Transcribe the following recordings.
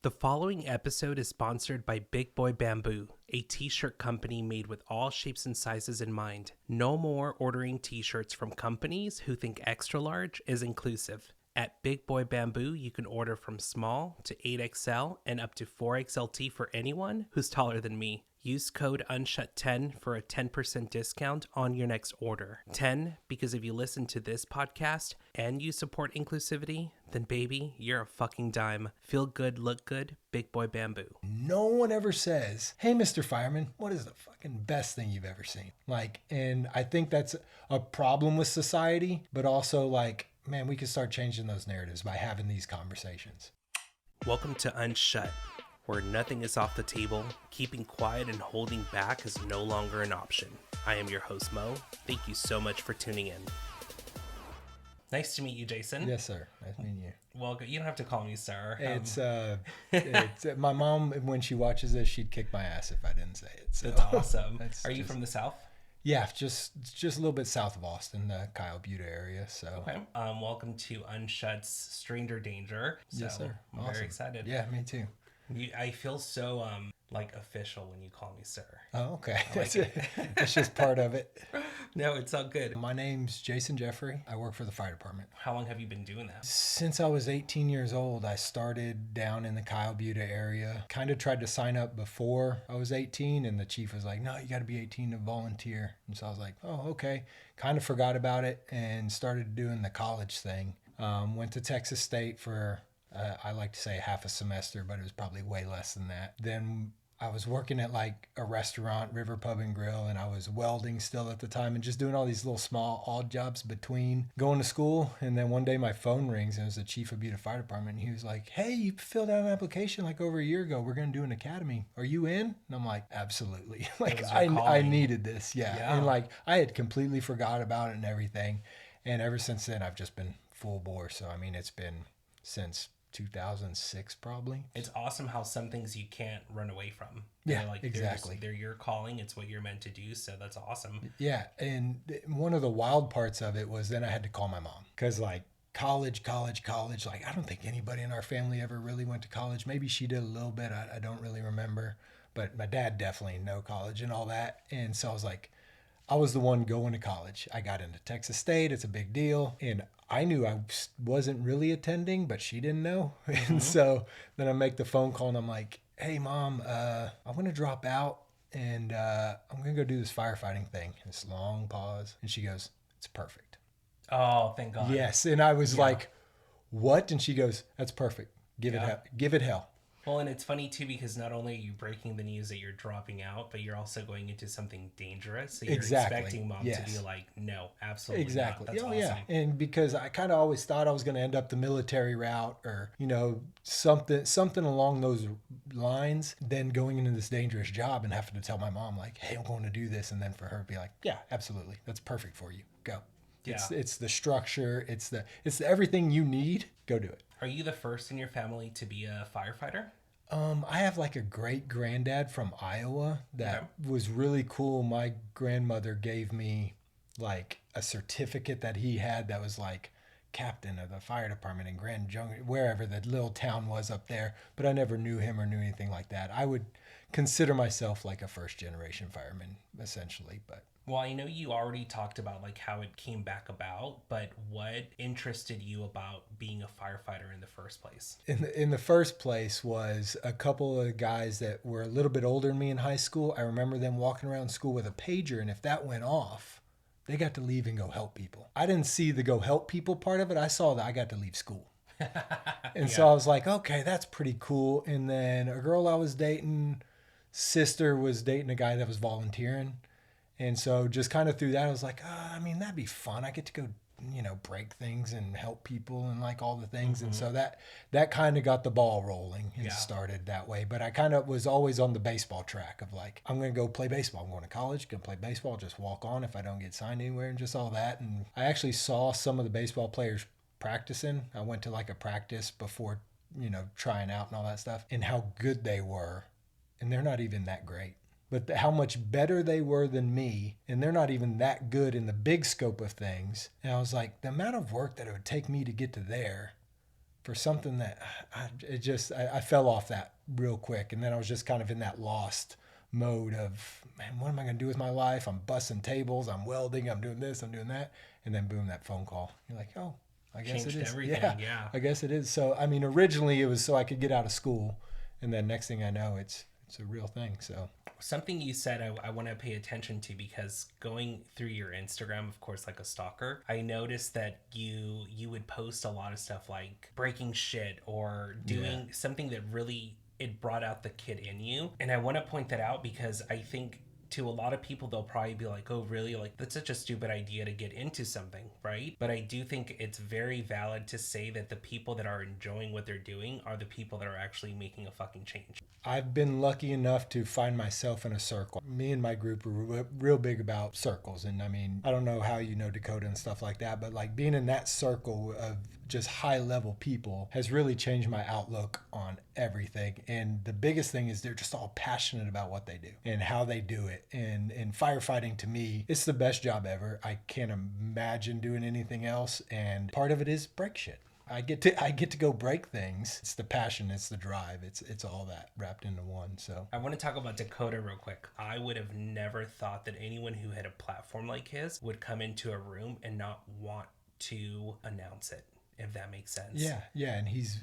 The following episode is sponsored by Big Boy Bamboo, a t-shirt company made with all shapes and sizes in mind. No more ordering t-shirts from companies who think extra large is inclusive. At Big Boy Bamboo, you can order from small to 8XL and up to 4XLT for anyone who's taller than me. Use code UNSHUT10 for a 10% discount on your next order. 10, because if you listen to this podcast and you support inclusivity, then baby, you're a fucking dime. Feel good, look good, Big Boy Bamboo. No one ever says, hey, Mr. Fireman, what is the fucking best thing you've ever seen? And I think that's a problem with society, but also man, we could start changing those narratives by having these conversations. Welcome to Unshut, where nothing is off the table. Keeping quiet and holding back is no longer an option. I am your host, Mo. Thank you so much for tuning in. Nice to meet you, Jason. Yes, sir. Nice meeting you. Well, you don't have to call me sir. It's my mom, when she watches this, she'd kick my ass if I didn't say it. So. That's awesome. Are you from the South? Yeah, just a little bit south of Austin, the Kyle Butte area. So okay. Welcome to Unshuts Stranger Danger. So yes, sir. I'm awesome. Very excited. Yeah, me too. I feel so official when you call me sir. Oh, okay. Like That's just part of it. No, it's all good. My name's Jason Jeffrey. I work for the fire department. How long have you been doing that? Since I was 18 years old, I started down in the Kyle Butte area. Kind of tried to sign up before I was 18, and the chief was like, no, you got to be 18 to volunteer. And so I was like, oh, okay. Kind of forgot about it and started doing the college thing. Went to Texas State for, I like to say half a semester, but it was probably way less than that. Then I was working at a restaurant, River Pub and Grill, and I was welding still at the time and just doing all these little small odd jobs between going to school. And then one day my phone rings and it was the chief of Butte Fire Department. And he was like, hey, you filled out an application over a year ago. We're going to do an academy. Are you in? And I'm like, absolutely. I needed this. Yeah. And I had completely forgot about it and everything. And ever since then, I've just been full bore. So, it's been since 2006 probably. It's awesome how some things you can't run away from. Yeah, exactly. They're your calling. It's what you're meant to do. So that's awesome. Yeah. And one of the wild parts of it was then I had to call my mom because college. I don't think anybody in our family ever really went to college. Maybe she did a little bit. I don't really remember. But my dad definitely no college and all that. And so I was the one going to college. I got into Texas State. It's a big deal. And I knew I wasn't really attending, but she didn't know. Mm-hmm. And so then I make the phone call and I'm like, hey, Mom, I'm going to drop out and I'm going to go do this firefighting thing. This long pause. And she goes, it's perfect. Oh, thank God. Yes. And I was like, what? And she goes, that's perfect. Give it hell. Well, and it's funny, too, because not only are you breaking the news that you're dropping out, but you're also going into something dangerous. So you're expecting Mom to be like, no, absolutely exactly. not. That's awesome. Yeah. And because I kind of always thought I was going to end up the military route or, something along those lines, then going into this dangerous job and having to tell my mom, hey, I'm going to do this. And then for her to be like, yeah, absolutely. That's perfect for you. Go. Yeah. It's the structure. It's the everything you need. Go do it. Are you the first in your family to be a firefighter? I have a great granddad from Iowa that was really cool. My grandmother gave me a certificate that he had that was captain of the fire department in Grand Junction, wherever the little town was up there. But I never knew him or knew anything like that. I would consider myself a first generation fireman essentially, but. Well, I know you already talked about how it came back about, but what interested you about being a firefighter in the first place? In the first place was a couple of guys that were a little bit older than me in high school. I remember them walking around school with a pager, and if that went off, they got to leave and go help people. I didn't see the go help people part of it. I saw that I got to leave school. And so I was like, okay, that's pretty cool. And then a girl I was dating, sister was dating a guy that was volunteering. And so just kind of through that, I was like, that'd be fun. I get to go, break things and help people and all the things. Mm-hmm. And so that kind of got the ball rolling and started that way. But I kind of was always on the baseball track of I'm going to go play baseball. I'm going to college, going to play baseball, just walk on if I don't get signed anywhere and just all that. And I actually saw some of the baseball players practicing. I went to a practice before, trying out and all that stuff and how good they were. And they're not even that great. But how much better they were than me, and they're not even that good in the big scope of things. And I was like, the amount of work that it would take me to get to there, for something that I fell off that real quick. And then I was just kind of in that lost mode of, man, what am I going to do with my life? I'm busting tables, I'm welding, I'm doing this, I'm doing that. And then boom, that phone call. You're like, oh, I guess Changed it is. everything. Yeah. I guess it is. So, I mean, originally it was so I could get out of school. And then next thing I know, it's a real thing. So something you said I want to pay attention to, because going through your Instagram, of course, like a stalker, I noticed that you would post a lot of stuff like breaking shit or doing something that really, it brought out the kid in you. And I want to point that out because I think to a lot of people, they'll probably be like, oh, really? Like, that's such a stupid idea to get into something, right? But I do think it's very valid to say that the people that are enjoying what they're doing are the people that are actually making a fucking change. I've been lucky enough to find myself in a circle. Me and my group are real big about circles. And I mean, I don't know how you know Dakota and stuff like that, but like being in that circle of just high level people has really changed my outlook on everything. And the biggest thing is they're just all passionate about what they do and how they do it. And firefighting, to me, it's the best job ever. I can't imagine doing anything else. And part of it is break shit. I get to go break things. It's the passion, it's the drive, it's all that wrapped into one. So I want to talk about Dakota real quick. I would have never thought that anyone who had a platform like his would come into a room and not want to announce it, if that makes sense. Yeah, and he's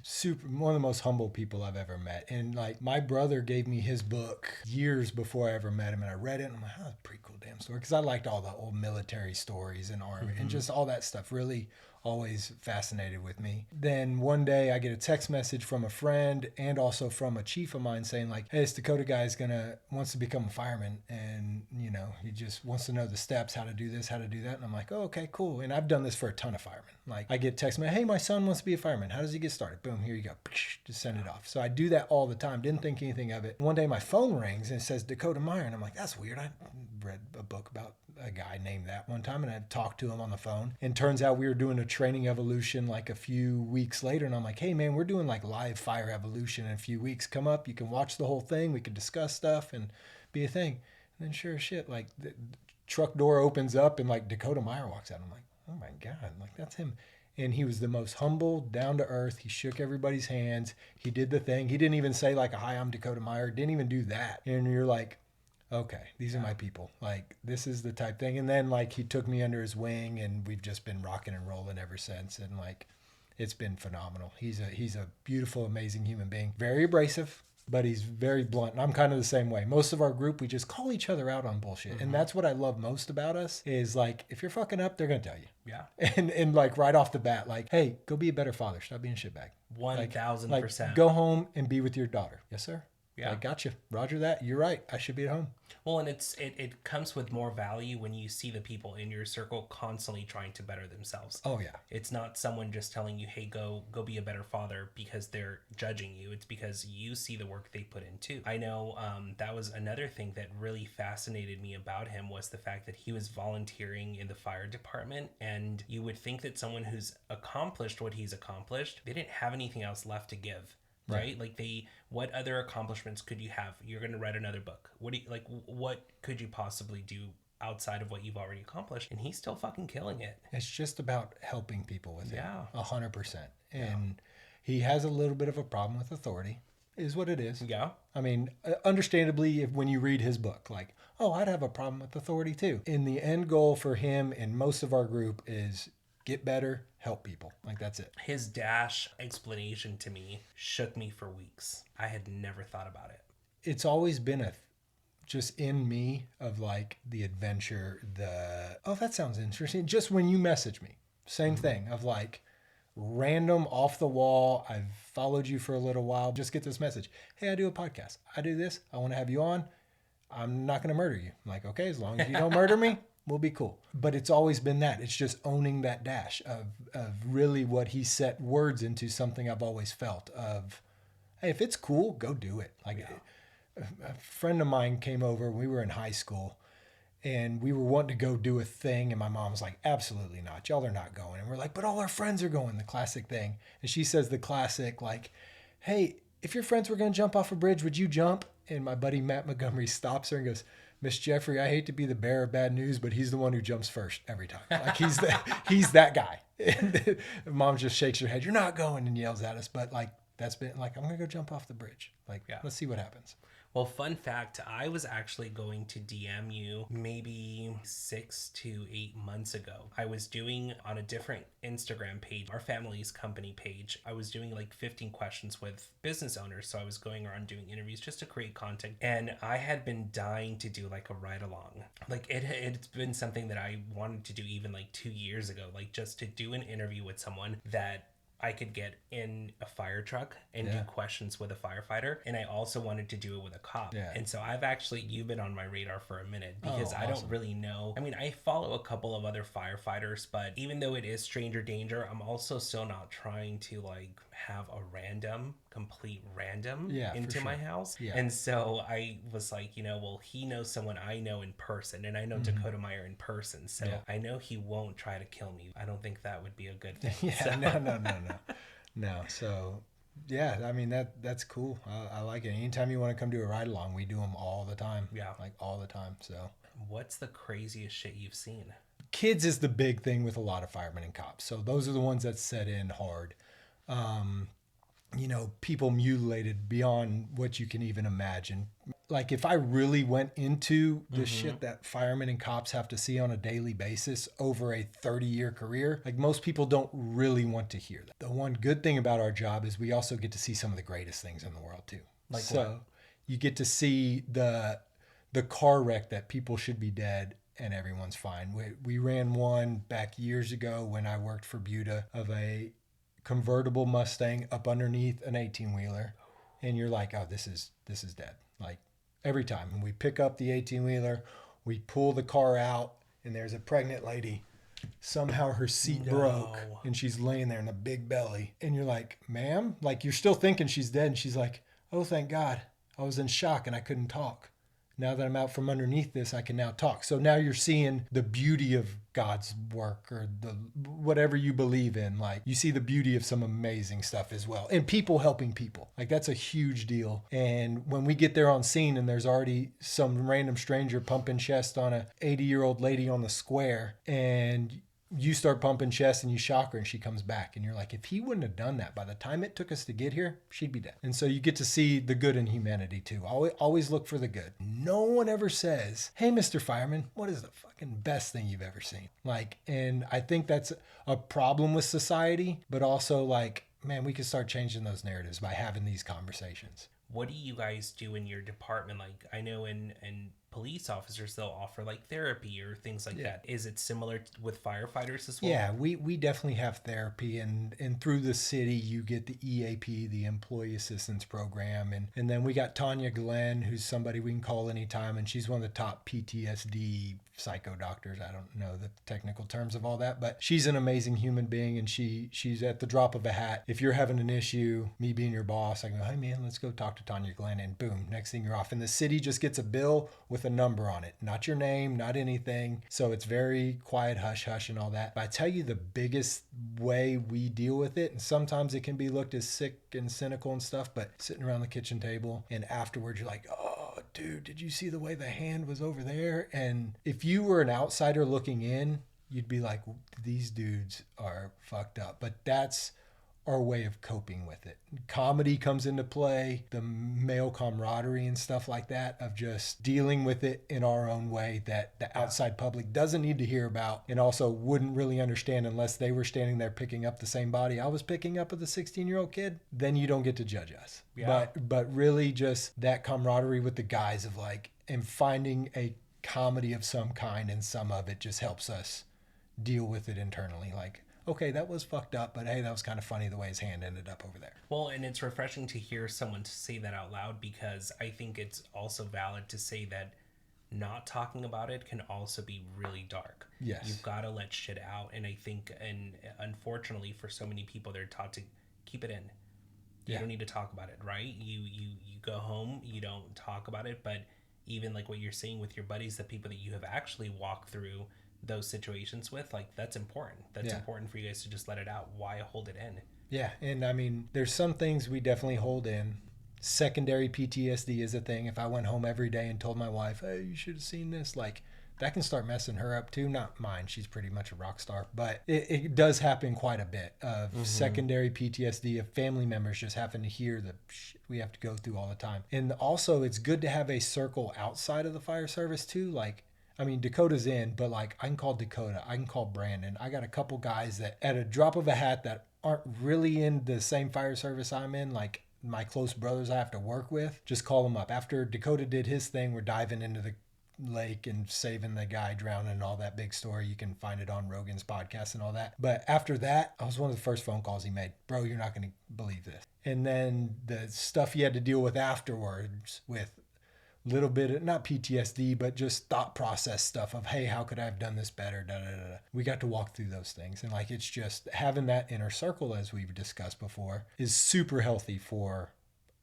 one of the most humble people I've ever met. And like, my brother gave me his book years before I ever met him, and I read it and I'm like, oh, that's a pretty cool damn story, because I liked all the old military stories and army and just all that stuff. Really always fascinated with me. Then one day I get a text message from a friend and also from a chief of mine saying like, hey, this Dakota guy wants to become a fireman, and you know, he just wants to know the steps, how to do this, how to do that. And I'm like, oh, okay, cool. And I've done this for a ton of firemen. Like, I get text me, hey, my son wants to be a fireman, how does he get started? Boom, here you go, just send it off. So I do that all the time, didn't think anything of it. One day my phone rings and it says Dakota Meyer, and I'm like, that's weird. I read a book about a guy named that one time, and I talked to him on the phone, and turns out we were doing a training evolution like a few weeks later, and I'm like, hey man, we're doing like live fire evolution in a few weeks, come up, you can watch the whole thing, we could discuss stuff and be a thing. And then sure as shit, like the truck door opens up and like Dakota Meyer walks out. I'm like, oh my god, like that's him. And he was the most humble, down to earth. He shook everybody's hands. He did the thing. He didn't even say like, hi, I'm Dakota Meyer. Didn't even do that. And you're like, okay, these are my people. Like, this is the type thing. And then like, he took me under his wing, and we've just been rocking and rolling ever since. And like, it's been phenomenal. He's a beautiful, amazing human being. Very abrasive, but he's very blunt. And I'm kind of the same way. Most of our group, we just call each other out on bullshit. Mm-hmm. And that's what I love most about us is like, if you're fucking up, they're going to tell you. Yeah. And like right off the bat, like, hey, go be a better father. Stop being a shitbag. 1,000%. Like, go home and be with your daughter. Yes, sir. Yeah. I gotcha. Roger that. You're right. I should be at home. Well, and it comes with more value when you see the people in your circle constantly trying to better themselves. Oh yeah. It's not someone just telling you, hey, go be a better father because they're judging you. It's because you see the work they put in too. I know that was another thing that really fascinated me about him, was the fact that he was volunteering in the fire department. And you would think that someone who's accomplished what he's accomplished, they didn't have anything else left to give. Right? Like what other accomplishments could you have? You're going to write another book. What could you possibly do outside of what you've already accomplished? And he's still fucking killing it. It's just about helping people with it. Yeah. 100%. And he has a little bit of a problem with authority, is what it is. Yeah. I mean, understandably, when you read his book, like, oh, I'd have a problem with authority too. And the end goal for him and most of our group is get better, help people. Like, that's it. His dash explanation to me shook me for weeks. I had never thought about it. It's always been just in me of like the adventure, oh, that sounds interesting. Just when you message me, same thing of like random off the wall. I've followed you for a little while. Just get this message. Hey, I do a podcast. I do this. I want to have you on. I'm not going to murder you. I'm like, okay, as long as you don't murder me, we'll be cool. But it's always been that. It's just owning that dash of really what he set words into, something I've always felt of, hey, if it's cool, go do it. Like a friend of mine came over, we were in high school, and we were wanting to go do a thing, and my mom was like, absolutely not. Y'all are not going. And we're like, but all our friends are going, the classic thing. And she says the classic, like, hey, if your friends were going to jump off a bridge, would you jump? And my buddy Matt Montgomery stops her and goes, Miss Jeffrey, I hate to be the bearer of bad news, but he's the one who jumps first every time. Like he's that guy. And mom just shakes her head. You're not going, and yells at us. But like that's been like, I'm gonna go jump off the bridge. Like, let's see what happens. Well, fun fact, I was actually going to DM you maybe 6 to 8 months ago. I was doing on a different Instagram page, our family's company page. I was doing like 15 questions with business owners. So I was going around doing interviews just to create content. And I had been dying to do like a ride along. Like it's been something that I wanted to do even like 2 years ago, like just to do an interview with someone that I could get in a fire truck and do questions with a firefighter. And I also wanted to do it with a cop. Yeah. And so you've been on my radar for a minute because I awesome. don't really know. I mean, I follow a couple of other firefighters, but even though it is stranger danger, I'm also still not trying to like have a complete random into my house. Yeah. And so I was like, well, he knows someone I know in person and I know Dakota Meyer in person. So I know he won't try to kill me. I don't think that would be a good thing. No. So yeah, I mean that's cool. I like it. Anytime you want to come do a ride along, we do them all the time. Yeah. Like all the time. So what's the craziest shit you've seen? Kids is the big thing with a lot of firemen and cops. So those are the ones that set in hard. People mutilated beyond what you can even imagine. Like if I really went into the shit that firemen and cops have to see on a daily basis over a 30-year career, like most people don't really want to hear that. The one good thing about our job is we also get to see some of the greatest things in the world too. Like so what? You get to see the car wreck that people should be dead and everyone's fine. We ran one back years ago when I worked for Buda of a convertible Mustang up underneath an 18-wheeler, and you're like, oh, this is dead. Like every time when we pick up the 18-wheeler, we pull the car out and there's a pregnant lady. Somehow her seat broke and she's laying there in a big belly, and you're like, ma'am, like you're still thinking she's dead, and she's like, oh, thank God, I was in shock and I couldn't talk. Now that I'm out from underneath this, I can now talk. So now you're seeing the beauty of God's work, or the whatever you believe in. Like you see the beauty of some amazing stuff as well, and people helping people. Like that's a huge deal. And when we get there on scene and there's already some random stranger pumping chest on a 80-year-old lady on the square, and you start pumping chest and you shock her and she comes back, and you're like, if he wouldn't have done that, by the time it took us to get here, she'd be dead. And so you get to see the good in humanity too. Always look for the good. No one ever says, hey, Mr. Fireman, what is the fucking best thing you've ever seen? Like, and I think that's a problem with society, but also like, man, we could start changing those narratives by having these conversations. What do you guys do in your department? Like I know in police officers, they'll offer like therapy or things like that. Is it similar with firefighters as well? Yeah, we definitely have therapy, and through the city you get the EAP, the Employee Assistance Program, and then we got Tanya Glenn, who's somebody we can call anytime, and she's one of the top PTSD psycho doctors. I don't know the technical terms of all that, but she's an amazing human being, and she's at the drop of a hat. If you're having an issue, me being your boss, I go, hey man, let's go talk to Tanya Glenn, and boom, next thing you're off. And the city just gets a bill with a number on it, not your name, not anything. So it's very quiet, hush hush and all that. But I tell you, the biggest way we deal with it, and sometimes it can be looked as sick and cynical and stuff, but sitting around the kitchen table and afterwards you're like, oh dude, did you see the way the hand was over there? And if you were an outsider looking in, you'd be like, these dudes are fucked up. But that's our way of coping with it. Comedy comes into play, the male camaraderie and stuff like that, of just dealing with it in our own way that the outside public doesn't need to hear about, and also wouldn't really understand unless they were standing there picking up the same body I was picking up with a 16-year-old kid. Then you don't get to judge us. But really just that camaraderie with the guys of like, and finding a comedy of some kind, and some of it just helps us deal with it internally. Like, okay, that was fucked up, but hey, that was kind of funny the way his hand ended up over there. Well, and it's refreshing to hear someone say that out loud, because I think it's also valid to say that not talking about it can also be really dark. Yes. You've got to let shit out. And I think, and unfortunately for so many people, they're taught to keep it in. You don't need to talk about it, right? You go home, you don't talk about it. But even like what you're saying with your buddies, the people that you have actually walked through those situations with, like, that's important. That's important for you guys to just let it out. Why hold it in? Yeah, and I mean, there's some things we definitely hold in. Secondary PTSD is a thing. If I went home every day and told my wife, hey, you should have seen this, like that can start messing her up too. Not mine. She's pretty much a rock star, but it does happen quite a bit of secondary PTSD of family members just having to hear the shit we have to go through all the time. And also, it's good to have a circle outside of the fire service too. Like, I mean, Dakota's in, but like I can call Dakota, I can call Brandon. I got a couple guys that at a drop of a hat that aren't really in the same fire service I'm in, like my close brothers I have to work with, just call them up. After Dakota did his thing, we're diving into the lake and saving the guy drowning and all that big story. You can find it on Rogan's podcast and all that. But after that, I was one of the first phone calls he made. Bro, you're not going to believe this. And then the stuff he had to deal with afterwards with little bit of not PTSD, but just thought process stuff of, hey, how could I have done this better? Da, da, da, da. We got to walk through those things. And like, it's just having that inner circle, as we've discussed before, is super healthy for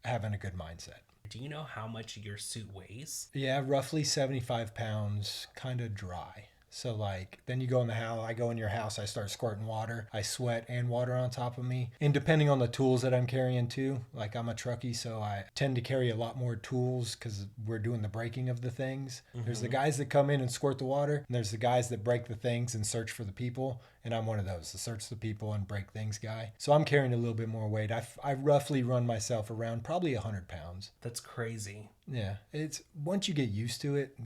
having a good mindset. Do you know how much your suit weighs? Yeah, roughly 75 pounds, kind of dry. So like, then you go in the house, I go in your house, I start squirting water, I sweat and water on top of me. And depending on the tools that I'm carrying too, like I'm a truckie, so I tend to carry a lot more tools because we're doing the breaking of the things. There's the guys that come in and squirt the water, and there's the guys that break the things and search for the people. And I'm one of those, the search the people and break things guy. So I'm carrying a little bit more weight. I roughly run myself around probably 100 pounds. That's crazy. Yeah, it's once you get used to it,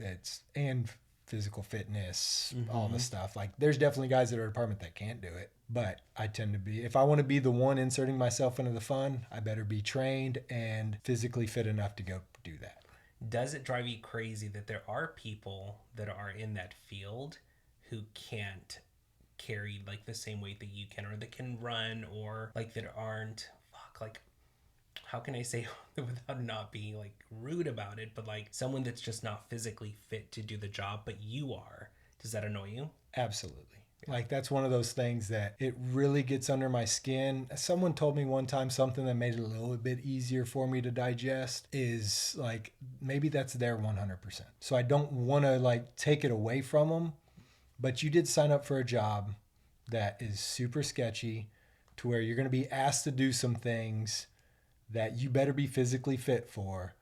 and physical fitness, all the stuff. Like there's definitely guys at our department that can't do it, but I tend to be, if I want to be the one inserting myself into the fun, I better be trained and physically fit enough to go do that. Does it drive you crazy that there are people that are in that field who can't carry like the same weight that you can, or that can run, or like that aren't, like, how can I say without not being like rude about it, but like someone that's just not physically fit to do the job, but you are? Does that annoy you? Absolutely. Yeah. Like that's one of those things that it really gets under my skin. Someone told me one time something that made it a little bit easier for me to digest is like, maybe that's their 100%. So I don't want to like take it away from them, but you did sign up for a job that is super sketchy to where you're going to be asked to do some things that you better be physically fit for.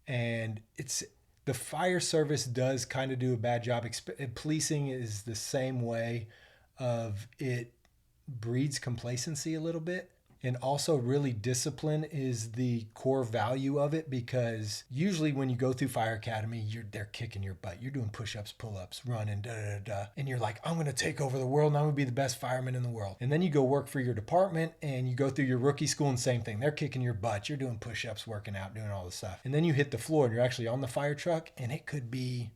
And it's, the fire service does kind of do a bad job. Policing is the same way of, it breeds complacency a little bit. And also really discipline is the core value of it, because usually when you go through fire academy, they're kicking your butt. You're doing push-ups, pull-ups, running, da da da. And you're like, I'm going to take over the world and I'm going to be the best fireman in the world. And then you go work for your department and you go through your rookie school and same thing. They're kicking your butt. You're doing push-ups, working out, doing all this stuff. And then you hit the floor and you're actually on the fire truck, and it could be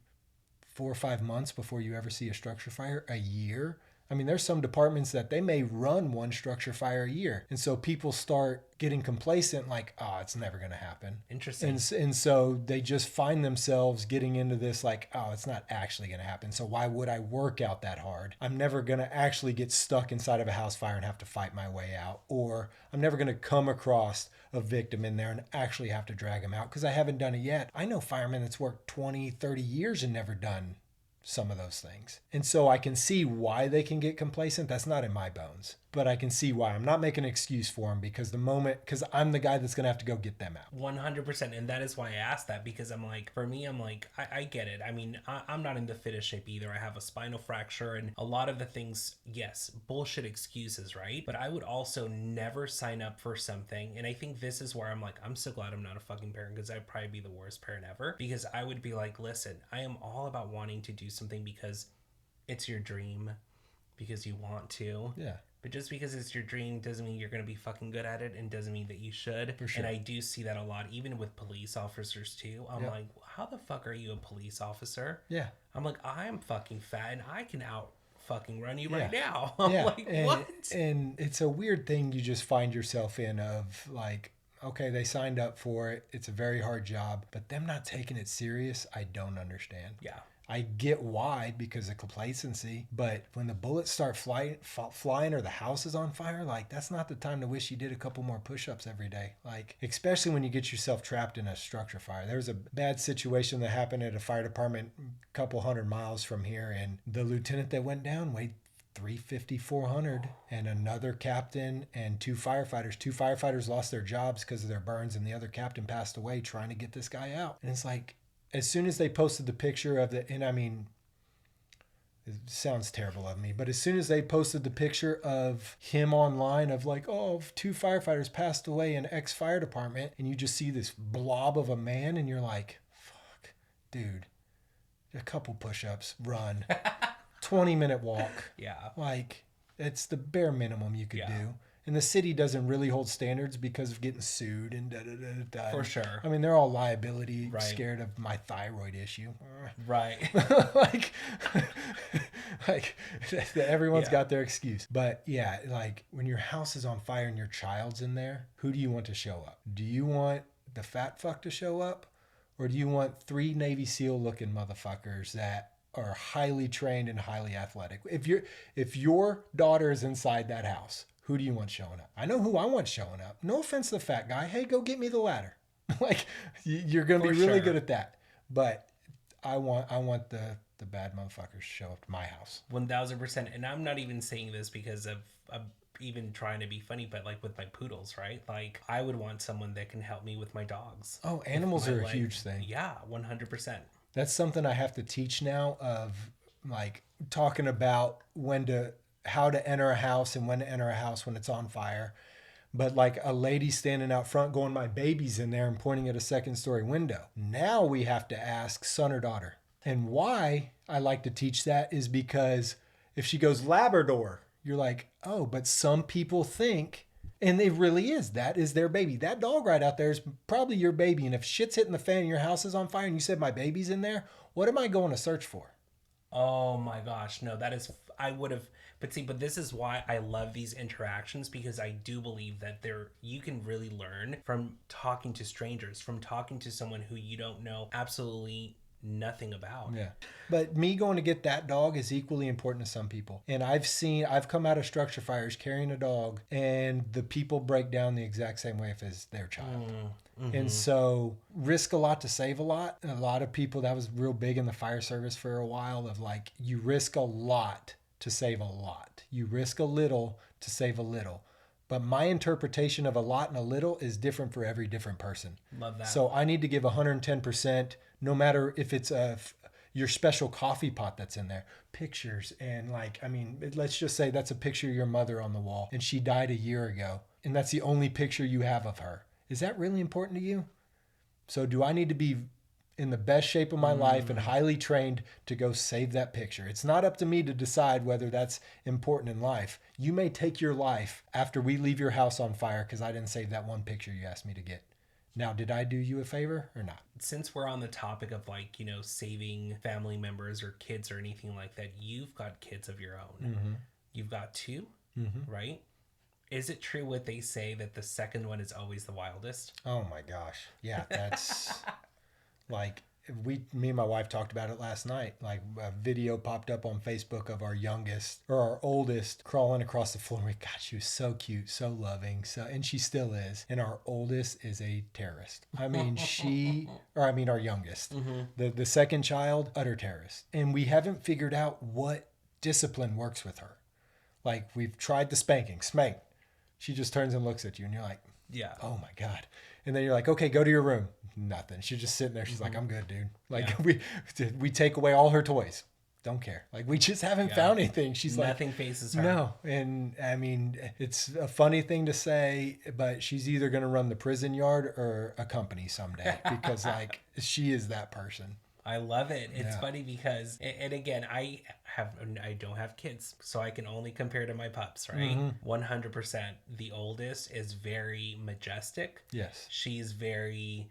4 or 5 months before you ever see a structure fire, a year. I mean, there's some departments that they may run one structure fire a year. And so people start getting complacent, like, oh, it's never going to happen. Interesting. And so they just find themselves getting into this like, oh, it's not actually going to happen. So why would I work out that hard? I'm never going to actually get stuck inside of a house fire and have to fight my way out. Or I'm never going to come across a victim in there and actually have to drag them out because I haven't done it yet. I know firemen that's worked 20, 30 years and never done some of those things. And so I can see why they can get complacent. That's not in my bones, but I can see why. I'm not making an excuse for them, because because I'm the guy that's going to have to go get them out. 100%. And that is why I asked that, because I'm like, for me, I'm like, I get it. I mean, I'm not in the fittest shape either. I have a spinal fracture and a lot of the things, yes, bullshit excuses, right? But I would also never sign up for something. And I think this is where I'm like, I'm so glad I'm not a fucking parent, because I'd probably be the worst parent ever, because I would be like, listen, I am all about wanting to do something because it's your dream, because you want to. Yeah. But just because it's your dream doesn't mean you're going to be fucking good at it, and doesn't mean that you should. For sure. And I do see that a lot, even with police officers too. I'm like, how the fuck are you a police officer? Yeah. I'm like, I'm fucking fat and I can out fucking run you right now. I'm like, and, what? And it's a weird thing you just find yourself in of like, okay, they signed up for it. It's a very hard job, but them not taking it serious, I don't understand. Yeah. I get why, because of complacency, but when the bullets start flying or the house is on fire, like that's not the time to wish you did a couple more push-ups every day. Like, especially when you get yourself trapped in a structure fire. There was a bad situation that happened at a fire department a couple 100 miles from here, and the lieutenant that went down weighed 350, 400, and another captain and two firefighters. Two firefighters lost their jobs because of their burns, and the other captain passed away trying to get this guy out. And it's like, as soon as they posted the picture of the, and I mean, it sounds terrible of me, but as soon as they posted the picture of him online of like, oh, two firefighters passed away in X fire department, and you just see this blob of a man, and you're like, fuck, dude, a couple push-ups, run, 20-minute walk. Yeah. Like, it's the bare minimum you could Yeah. do. And the city doesn't really hold standards because of getting sued and da-da-da-da-da. For sure. I mean, they're all liability, Right. scared of my thyroid issue. Right. like everyone's Yeah. got their excuse. But yeah, like when your house is on fire and your child's in there, who do you want to show up? Do you want the fat fuck to show up? Or do you want 3 Navy SEAL looking motherfuckers that are highly trained and highly athletic? If your daughter is inside that house, who do you want showing up? I know who I want showing up. No offense to the fat guy. Hey, go get me the ladder. Like, you're going to be For really sure. good at that. But I want the bad motherfuckers to show up to my house. 1000%. And I'm not even saying this because of even trying to be funny, but like with my poodles, right? Like, I would want someone that can help me with my dogs. Oh, animals If are my a leg- huge thing. Yeah, 100%. That's something I have to teach now, of like talking about how to enter a house and when to enter a house when it's on fire. But like a lady standing out front going, my baby's in there, and pointing at a second story window. Now we have to ask son or daughter. And why I like to teach that is because if she goes Labrador, you're like, oh, but some people think, and it really is, that is their baby. That dog right out there is probably your baby. And if shit's hitting the fan and your house is on fire and you said my baby's in there, what am I going to search for? Oh my gosh. No, that is, I would have, but this is why I love these interactions, because I do believe that you can really learn from talking to strangers, from talking to someone who you don't know absolutely nothing about. Yeah. But me going to get that dog is equally important to some people. And I've come out of structure fires carrying a dog, and the people break down the exact same way as their child. Mm-hmm. And so risk a lot to save a lot. A lot of people, that was real big in the fire service for a while, of like, you risk a lot to save a lot. You risk a little to save a little. But my interpretation of a lot and a little is different for every different person. Love that. So I need to give 110%, no matter if it's your special coffee pot that's in there. Pictures, and like, I mean, let's just say that's a picture of your mother on the wall and she died a year ago, and that's the only picture you have of her. Is that really important to you? So do I need to be in the best shape of my life and highly trained to go save that picture? It's not up to me to decide whether that's important in life. You may take your life after we leave your house on fire because I didn't save that one picture you asked me to get. Now, did I do you a favor or not? Since we're on the topic of like, saving family members or kids or anything like that, you've got kids of your own. Mm-hmm. You've got 2, Mm-hmm. right? Is it true what they say that the second one is always the wildest? Oh my gosh. Yeah, that's like, me and my wife talked about it last night. Like, a video popped up on Facebook of our youngest or our oldest crawling across the floor. God, she was so cute, so loving, and she still is. And our oldest is a terrorist. I mean, our youngest, the second child, utter terrorist. And we haven't figured out what discipline works with her. Like, we've tried the spanking, spank. She just turns and looks at you, and you're like, Yeah. oh my God. And then you're like, okay, go to your room. Nothing. She's just sitting there. She's like, I'm good, dude. Like, we take away all her toys. Don't care. Like, we just haven't found anything. She's Nothing faces her. no. And I mean, it's a funny thing to say, but she's either going to run the prison yard or a company someday, because like, she is that person. I love it. It's Yeah. funny because, and again, I don't have kids, so I can only compare to my pups, right? 100%. The oldest is very majestic. Yes. She's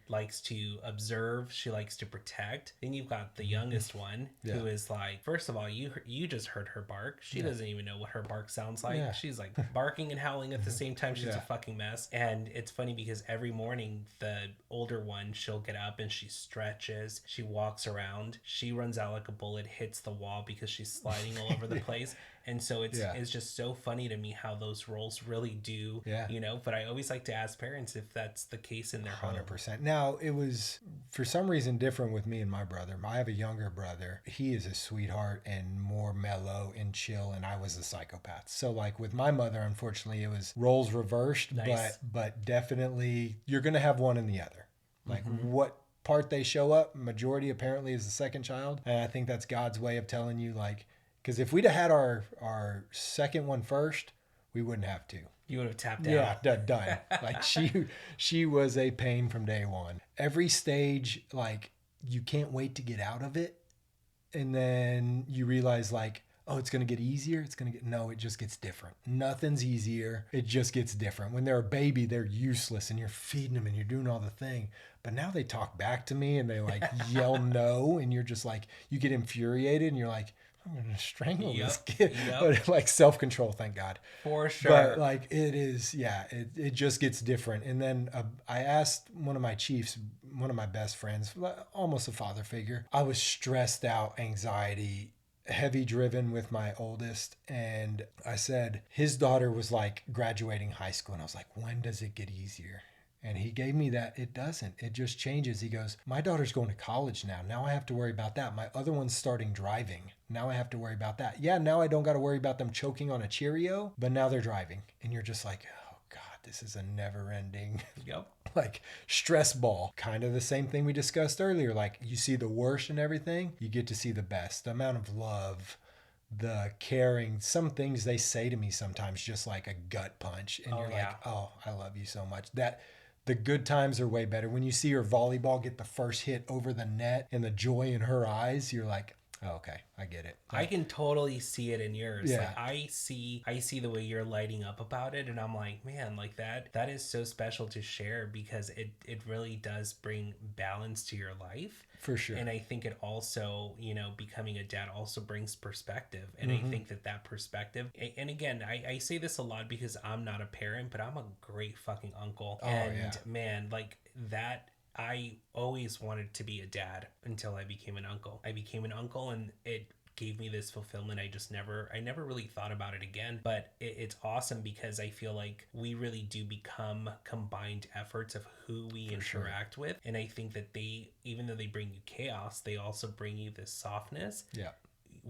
likes to observe. She likes to protect. Then you've got the youngest one, who is like, first of all, you just heard her bark. She doesn't even know what her bark sounds like. Yeah. She's like barking and howling at the same time. She's a fucking mess. And it's funny because every morning the older one, she'll get up and she stretches. She walks around. She runs out like a bullet, hits the wall because she's sliding all over the place. And so it's just so funny to me how those roles really do, but I always like to ask parents if that's the case in their home. 100%. Now, it was for some reason different with me and my brother. I have a younger brother. He is a sweetheart and more mellow and chill, and I was a psychopath. So like with my mother, unfortunately, it was roles reversed. Nice. But definitely you're gonna have one and the other. Like what part they show up, majority apparently is the second child, and I think that's God's way of telling you, like, because if we'd have had our second one first, we wouldn't have two. You would have tapped out. Yeah, done. Like she was a pain from day one. Every stage, like you can't wait to get out of it, and then you realize like, oh, it's gonna get easier. No, it just gets different. Nothing's easier. It just gets different. When they're a baby, they're useless, and you're feeding them and you're doing all the thing. But now they talk back to me and they like yell no, and you're just like, you get infuriated, and you're like, I'm gonna strangle this kid. But like self-control, thank God. For sure. But like it is, yeah, it just gets different. And then I asked one of my chiefs, one of my best friends, almost a father figure. I was stressed out, anxiety, heavy driven with my oldest, and I said his daughter was like graduating high school, and I was like, when does it get easier? And he gave me that. It doesn't. It just changes. He goes, my daughter's going to college now. Now I have to worry about that. My other one's starting driving. Now I have to worry about that. Yeah, now I don't got to worry about them choking on a Cheerio, but now they're driving. And you're just like, oh God, this is a never ending like stress ball. Kind of the same thing we discussed earlier. Like you see the worst in everything, you get to see the best. The amount of love, the caring, some things they say to me sometimes just like a gut punch. And you're like, oh, I love you so much. That the good times are way better. When you see her volleyball get the first hit over the net and the joy in her eyes, you're like, oh, okay, I get it. I can totally see it in yours. Yeah. Like I see the way you're lighting up about it, and I'm like, man, like that is so special to share, because it really does bring balance to your life. For sure. And I think it also, becoming a dad also brings perspective. And I think that perspective, and again, I say this a lot because I'm not a parent, but I'm a great fucking uncle. Man, like that, I always wanted to be a dad until I became an uncle. I became an uncle, and it gave me this fulfillment. I never really thought about it again, but it's awesome because I feel like we really do become combined efforts of who we interact with. And I think that even though they bring you chaos, they also bring you this softness. Yeah.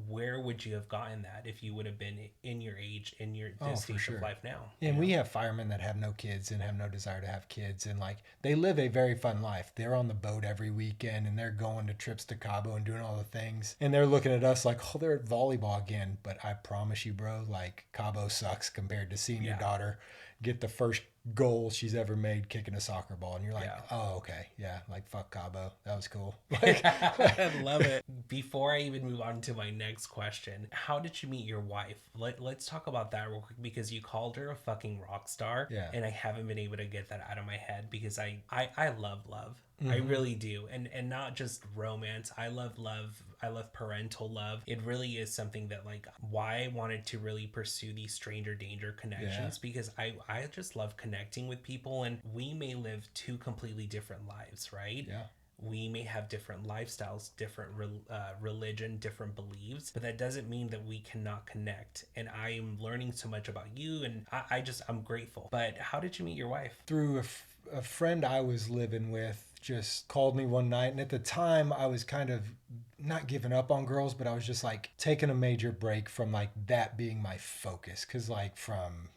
Where would you have gotten that if you would have been in your age, in this stage of life now? And we have firemen that have no kids and have no desire to have kids, and like they live a very fun life. They're on the boat every weekend, and they're going to trips to Cabo and doing all the things, and they're looking at us like, oh, they're at volleyball again. But I promise you, bro, like Cabo sucks compared to seeing your daughter get the first goal she's ever made kicking a soccer ball, and you're like, oh, okay, yeah, like fuck Cabo, that was cool. Like, I love it. Before I even move on to my next question, how did you meet your wife? Let's talk about that real quick, because you called her a fucking rock star, and I haven't been able to get that out of my head, because I love love. I really do. And not just romance. I love love. I love parental love. It really is something that, like, why I wanted to really pursue these stranger danger connections, because I just love connecting with people, and we may live two completely different lives, right? Yeah. We may have different lifestyles, different religion, different beliefs, but that doesn't mean that we cannot connect. And I am learning so much about you, and I'm grateful. But how did you meet your wife? Through a friend I was living with just called me one night, and at the time I was kind of not giving up on girls, but I was just like taking a major break from like that being my focus, because like from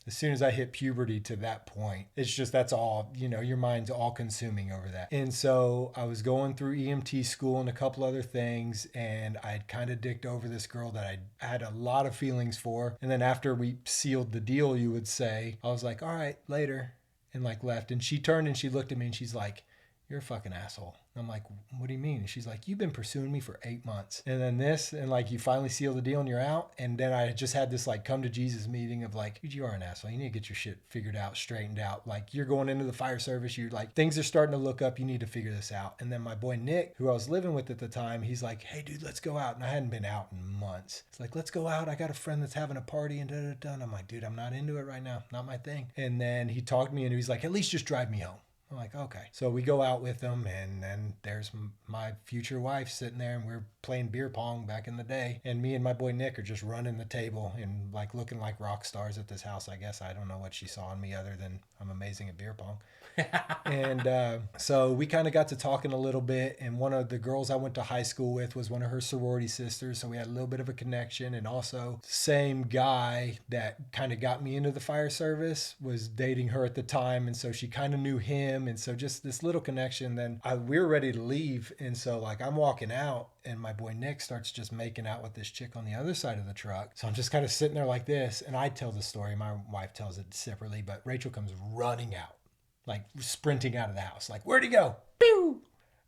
as soon as I hit puberty to that point, it's just, that's all, your mind's all consuming over that. And so I was going through EMT school and a couple other things, and I'd kind of dicked over this girl that I had a lot of feelings for. And then after we sealed the deal, you would say, I was like, all right, later, and like left. And she turned and she looked at me and she's like, you're a fucking asshole. I'm like, what do you mean? And she's like, you've been pursuing me for 8 months. And then this, and like, you finally seal the deal and you're out. And then I just had this like come to Jesus meeting of like, dude, you are an asshole. You need to get your shit figured out, straightened out. Like, you're going into the fire service. You're like, things are starting to look up. You need to figure this out. And then my boy Nick, who I was living with at the time, he's like, hey dude, let's go out. And I hadn't been out in months. It's like, let's go out. I got a friend that's having a party and da-da-da. And I'm like, dude, I'm not into it right now. Not my thing. And then he talked to me and he was like, at least just drive me home. I'm like, okay. So we go out with them, and then there's my future wife sitting there, and we're playing beer pong back in the day. And me and my boy Nick are just running the table and like looking like rock stars at this house. I guess I don't know what she saw in me other than I'm amazing at beer pong. And so we kind of got to talking a little bit. And one of the girls I went to high school with was one of her sorority sisters. So we had a little bit of a connection. And also, same guy that kind of got me into the fire service was dating her at the time. And so she kind of knew him. And so just this little connection. Then we were ready to leave. And so, like, I'm walking out, and my boy Nick starts just making out with this chick on the other side of the truck. So I'm just kind of sitting there like this. And I tell the story. My wife tells it separately. But Rachel comes running out, like sprinting out of the house, like, where'd he go? Pew!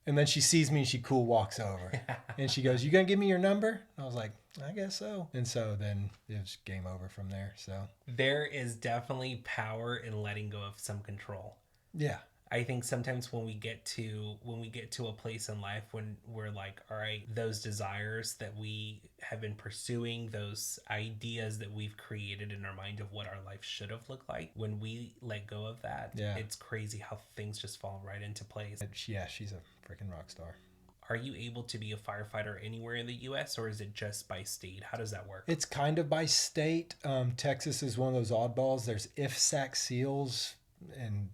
And then she sees me and she cool walks over. And she goes, you gonna give me your number? I was like, I guess so. And so then it was game over from there. So there is definitely power in letting go of some control. Yeah. I think sometimes when we get to a place in life when we're like, all right, those desires that we have been pursuing, those ideas that we've created in our mind of what our life should have looked like, when we let go of that, it's crazy how things just fall right into place. Yeah, she's a freaking rock star. Are you able to be a firefighter anywhere in the U.S. or is it just by state? How does that work? It's kind of by state. Texas is one of those oddballs. There's IFSAC SEALs, and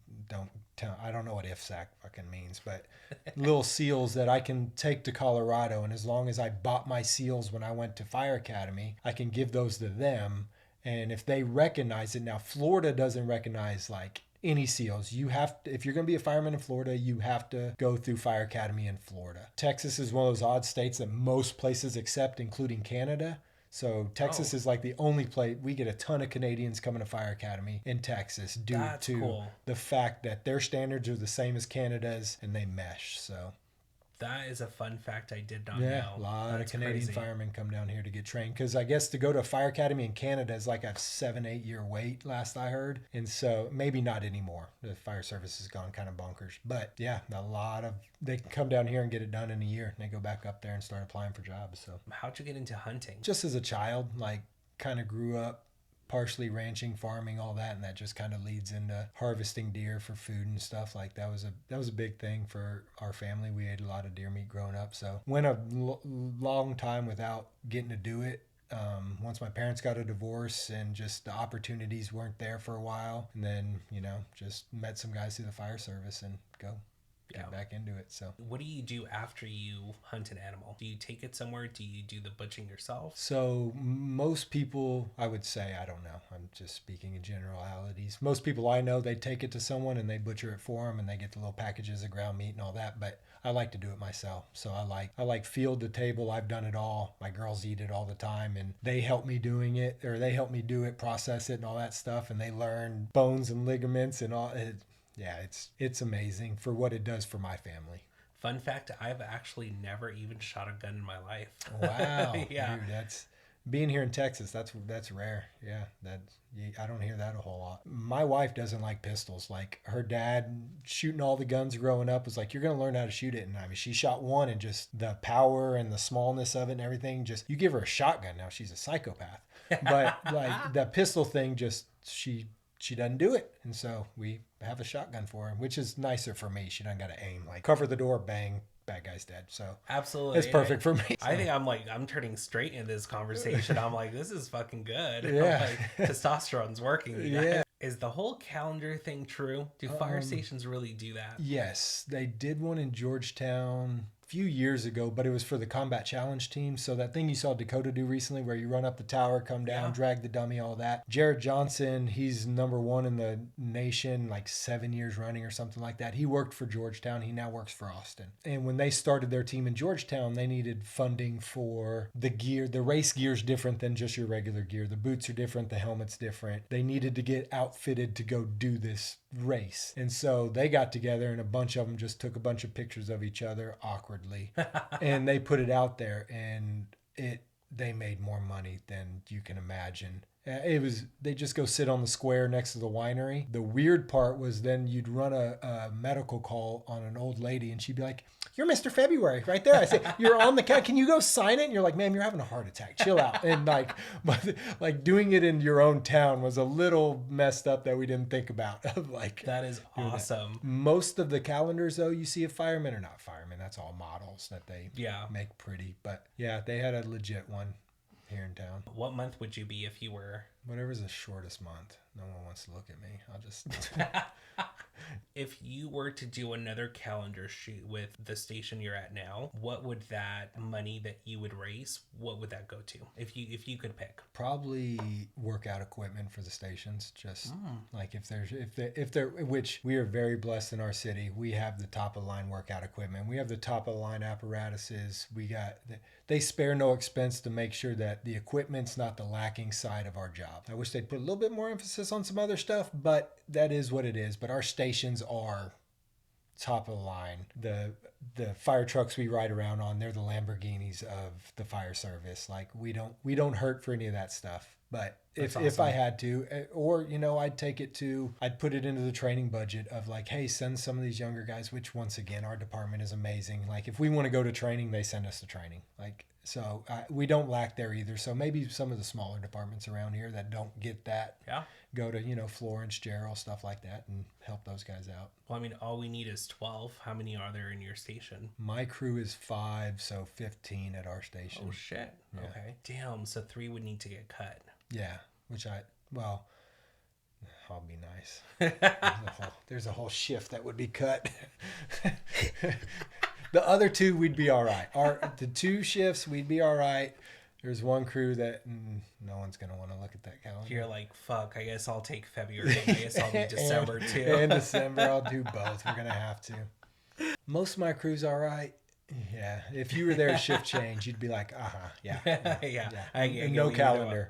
I don't know what IFSAC fucking means, but little SEALs that I can take to Colorado. And as long as I bought my SEALs when I went to Fire Academy, I can give those to them. And if they recognize it, now Florida doesn't recognize like any SEALs. You have to, if you're going to be a fireman in Florida, you have to go through Fire Academy in Florida. Texas is one of those odd states that most places accept, including Canada. So Texas is like the only place. We get a ton of Canadians coming to Fire Academy in Texas due to the fact that their standards are the same as Canada's and they mesh. So that is a fun fact I did not know. Yeah, a lot of Canadian firemen come down here to get trained because I guess to go to a fire academy in Canada is like a 7-8 year wait, last I heard. And so maybe not anymore. The fire service has gone kind of bonkers. But yeah, they can come down here and get it done in a year and they go back up there and start applying for jobs. So how'd you get into hunting? Just as a child, like kind of grew up partially ranching, farming, all that, and that just kind of leads into harvesting deer for food and stuff. Like that was a big thing for our family. We ate a lot of deer meat growing up, so went a long time without getting to do it. Once my parents got a divorce and just the opportunities weren't there for a while, and then just met some guys through the fire service and get back into it. So what do you do after you hunt an animal? Do you take it somewhere? Do you do the butchering yourself? So most people, I would say, I don't know, I'm just speaking in generalities. Most people I know, they take it to someone and they butcher it for them and they get the little packages of ground meat and all that. But I like to do it myself. So I like field to table. I've done it all. My girls eat it all the time and they help me doing it, or they help me do it, process it and all that stuff. And they learn bones and ligaments and all it. Yeah, it's amazing for what it does for my family. Fun fact, I've actually never even shot a gun in my life. Wow. Yeah. Dude, that's being here in Texas, that's rare. Yeah, I don't hear that a whole lot. My wife doesn't like pistols. Like her dad shooting all the guns growing up was like, you're going to learn how to shoot it. And I mean, she shot one and just the power and the smallness of it and everything, just you give her a shotgun, now she's a psychopath. But like the pistol thing, just she doesn't do it. And so we have a shotgun for her, which is nicer for me. She doesn't got to aim, like cover the door, bang, bad guy's dead. So absolutely, it's perfect for me. I think I'm turning straight into this conversation. I'm like, this is fucking good. Yeah. Like, testosterone's working. Yeah. Is the whole calendar thing true? Do fire stations really do that? Yes, they did one in Georgetown few years ago, but it was for the combat challenge team. So that thing you saw Dakota do recently where you run up the tower, come down, drag the dummy, all that. Jared Johnson, he's #1 in the nation, like 7 years running or something like that. He worked for Georgetown. He now works for Austin. And when they started their team in Georgetown, they needed funding for the gear. The race gear is different than just your regular gear. The boots are different. The helmet's different. They needed to get outfitted to go do this race. And so they got together and a bunch of them just took a bunch of pictures of each other awkwardly and they put it out there, and they made more money than you can imagine. They just go sit on the square next to the winery. The weird part was then you'd run a medical call on an old lady and she'd be like, you're Mr. February right there. I say, you're on the calendar. Can you go sign it? And you're like, ma'am, you're having a heart attack. Chill out. And like doing it in your own town was a little messed up that we didn't think about. Like, that is awesome. Most of the calendars, though, you see of firemen are not firemen. That's all models that they make pretty. But yeah, they had a legit one here in town. What month would you be if you were? Whatever's the shortest month. No one wants to look at me. I'll just... If you were to do another calendar shoot with the station you're at now, what would that money that you would raise, what would that go to? If you could pick. Probably workout equipment for the stations. Just like if they're, which we are very blessed in our city. We have the top of the line workout equipment. We have the top of the line apparatuses. They spare no expense to make sure that the equipment's not the lacking side of our job. I wish they'd put a little bit more emphasis on some other stuff, but that is what it is. But our stations are top of the line. The fire trucks we ride around on, they're the Lamborghinis of the fire service. Like we don't hurt for any of that stuff. But if I had to, or, I'd put it into the training budget of like, hey, send some of these younger guys, which once again, our department is amazing. Like if we want to go to training, they send us to training. Like, so we don't lack there either. So maybe some of the smaller departments around here that don't get that, go to, Florence, Gerald, stuff like that and help those guys out. Well, I mean, all we need is 12. How many are there in your station? My crew is 5, so 15 at our station. Oh, shit. Yeah. Okay. Damn, so 3 would need to get cut. Yeah, I'll be nice. There's a whole shift that would be cut. The other 2, we'd be all right. The 2 shifts, we'd be all right. There's one crew that no one's going to want to look at that calendar. You're like, fuck, I guess I'll take February. I guess I'll be December too. And December, I'll do both. We're going to have to. Most of my crew's all right. Yeah, if you were there at shift change, you'd be like, yeah. I no calendar.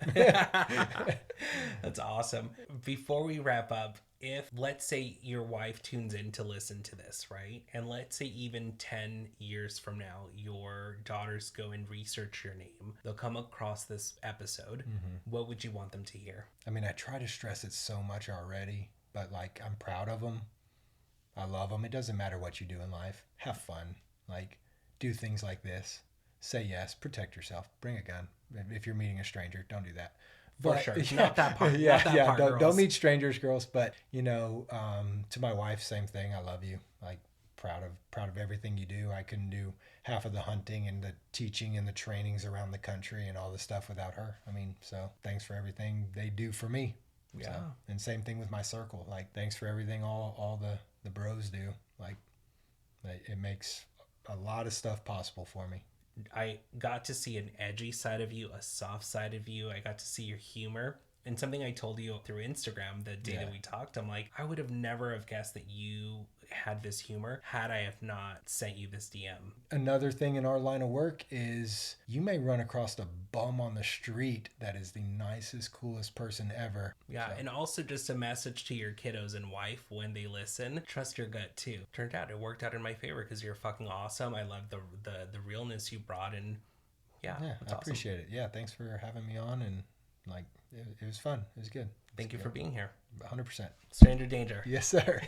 That's awesome. Before we wrap up, if let's say your wife tunes in to listen to this, right? And let's say even 10 years from now, your daughters go and research your name. They'll come across this episode. Mm-hmm. What would you want them to hear? I mean, I try to stress it so much already, but like, I'm proud of them. I love them. It doesn't matter what you do in life. Have fun. Like, do things like this. Say yes. Protect yourself. Bring a gun. If you're meeting a stranger, don't do that. For sure. Not that part. Don't meet strangers, girls. But, to my wife, same thing. I love you. Like, proud of everything you do. I couldn't do half of the hunting and the teaching and the trainings around the country and all the stuff without her. I mean, so thanks for everything they do for me. Yeah. So, and same thing with my circle. Like, thanks for everything all the bros do. Like, it makes a lot of stuff possible for me. I got to see an edgy side of you, a soft side of you. I got to see your humor. And something I told you through Instagram the day that we talked, I'm like, I would have never have guessed that you had this humor had I have not sent you this DM. Another thing in our line of work is you may run across a bum on the street that is the nicest, coolest person ever. Yeah, so. And also just a message to your kiddos and wife when they listen, trust your gut too. Turned out it worked out in my favor because you're fucking awesome. I love the realness you brought, and I appreciate it. Yeah, thanks for having me on, and like it was fun. It was good. Thank you for being here. 100%. Stranger danger. Yes, sir.